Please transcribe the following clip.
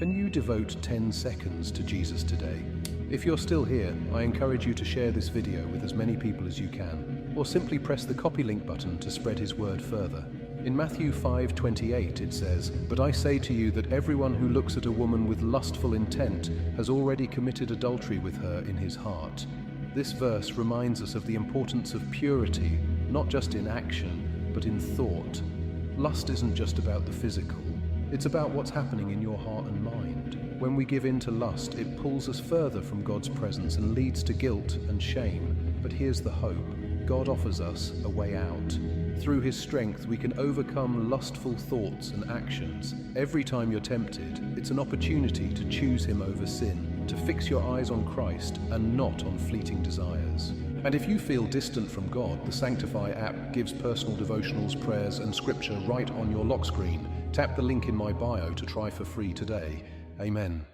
Can you devote 10 seconds to Jesus today? If you're still here, I encourage you to share this video with as many people as you can, or simply press the copy link button to spread his word further. In Matthew 5:28 it says, "But I say to you that everyone who looks at a woman with lustful intent has already committed adultery with her in his heart." This verse reminds us of the importance of purity, not just in action, but in thought. Lust isn't just about the physical. It's about what's happening in your heart and mind. When we give in to lust, it pulls us further from God's presence and leads to guilt and shame. But here's the hope. God offers us a way out. Through His strength, we can overcome lustful thoughts and actions. Every time you're tempted, it's an opportunity to choose Him over sin, to fix your eyes on Christ and not on fleeting desires. And if you feel distant from God, the Sanctify app gives personal devotionals, prayers, and scripture right on your lock screen. Tap the link in my bio to try for free today. Amen.